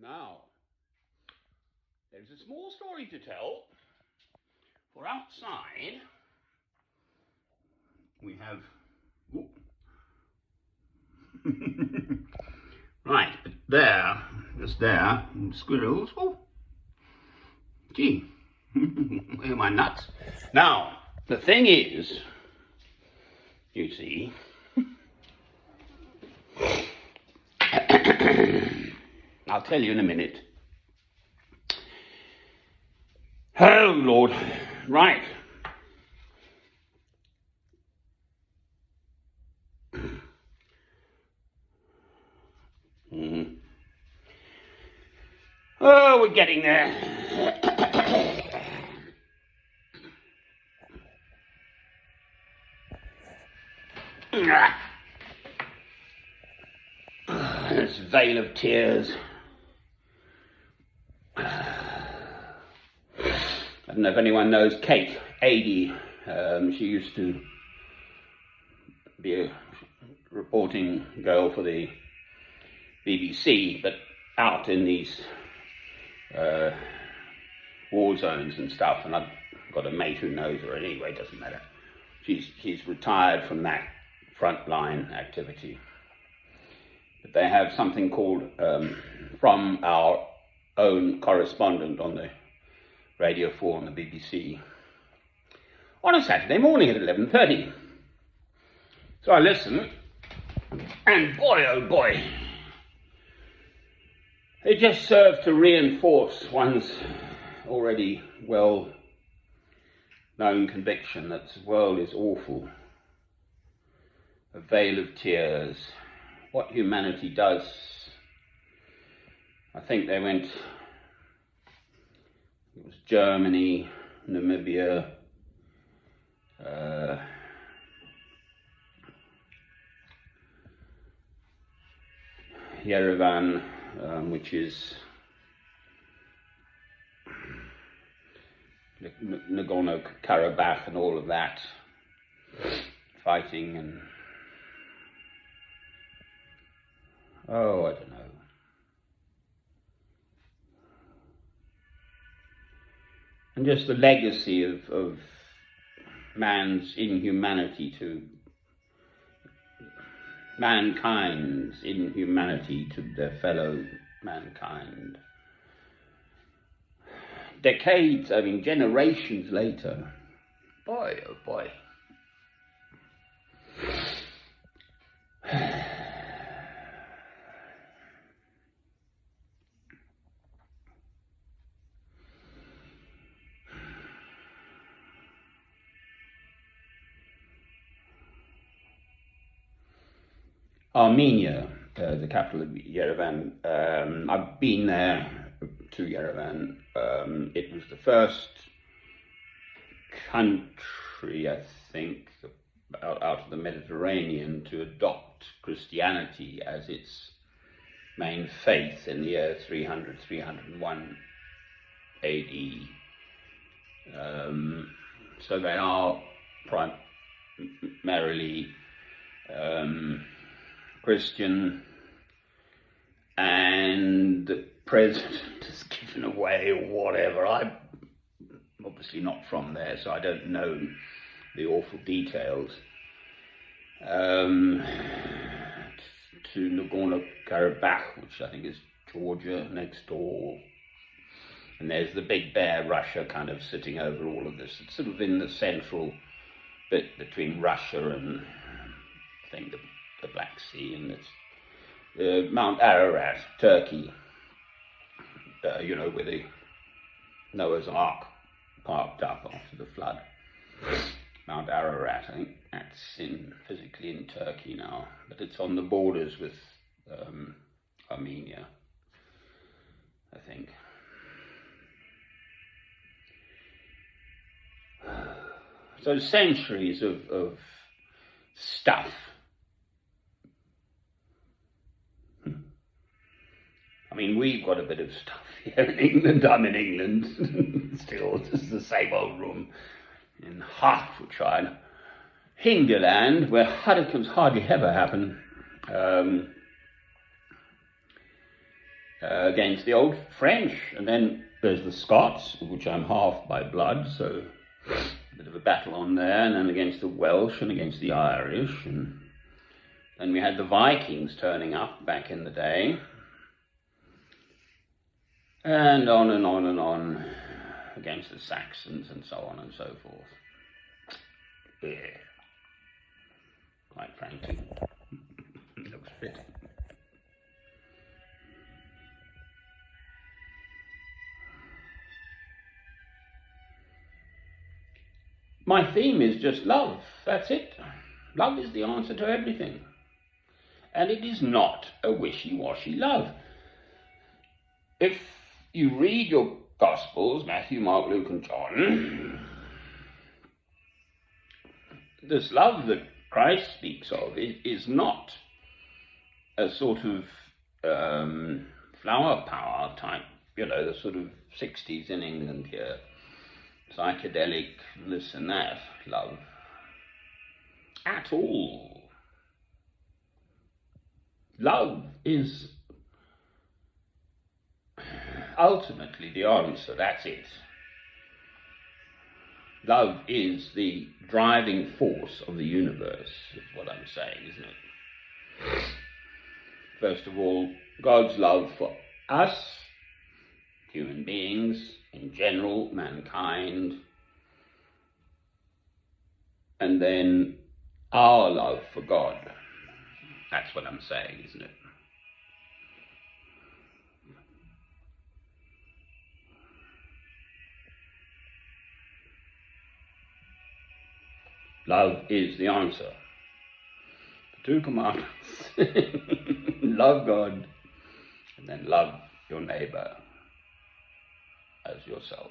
Now, there's a small story to tell. For outside, we have. Right, but there, just there, squirrels. Oh, gee, where are my nuts? Now, the thing is, you see, I'll tell you in a minute. Oh, Lord. Right. Oh, we're getting there. This veil of tears. I don't know if anyone knows Kate Adie. She used to be a reporting girl for the BBC, but out in these war zones and stuff, and I've got a mate who knows her anyway, doesn't matter. She's retired from that frontline activity. But they have something called, from our own correspondent on the Radio 4 on the BBC, on a Saturday morning at 11:30. So I listen, and boy oh boy, it just served to reinforce one's already well-known conviction that the world is awful. A veil of tears. What humanity does. I think they went, it was Germany, Namibia, Yerevan, which is Nagorno-Karabakh and all of that, fighting and, oh, I don't know. And just the legacy of man's inhumanity to mankind's inhumanity to their fellow mankind. Decades, I mean generations later, boy oh boy. Armenia, the capital of Yerevan. I've been there to Yerevan. It was the first country, I think, out of the Mediterranean to adopt Christianity as its main faith in the year 301 AD. So they are primarily Christian, and the president has given away whatever. I'm obviously not from there, so I don't know the awful details. To Nagorno-Karabakh, which I think is Georgia next door. And there's the big bear, Russia, kind of sitting over all of this. It's sort of in the central bit between Russia and, I think, the Black Sea, and it's Mount Ararat, Turkey, where the Noah's Ark parked up after the flood. Mount Ararat, I think that's physically in Turkey now, but it's on the borders with Armenia, I think. So centuries of stuff. I mean, we've got a bit of stuff here in England. I'm in England still. This is the same old room in Hertfordshire, Hinterland, where hurricanes hardly ever happen. against the old French. And then there's the Scots, of which I'm half by blood, so a bit of a battle on there, and then against the Welsh and against the Irish. And then we had the Vikings turning up back in the day. And on and on and on against the Saxons and so on and so forth. Yeah. Quite frankly, looks fit. My theme is just love. That's it. Love is the answer to everything. And it is not a wishy-washy love. If you read your Gospels, Matthew, Mark, Luke, and John, this love that Christ speaks of is not a sort of flower power type, the sort of 60s in England here, psychedelic, this and that love, at all. Love is ultimately the answer, that's it. Love is the driving force of the universe, is what I'm saying, isn't it? First of all, God's love for us, human beings in general, mankind, and then our love for God. That's what I'm saying, isn't it? Love is the answer. The 2 commandments. Love God, and then love your neighbor as yourself.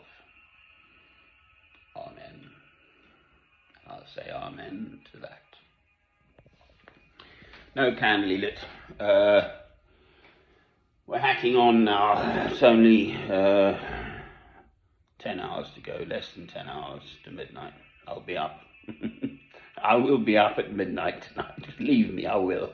Amen. I'll say amen to that. No candle lit. We're hacking on now. It's only 10 hours to go, less than 10 hours to midnight. I'll be up. I will be up at midnight tonight. Leave me, I will.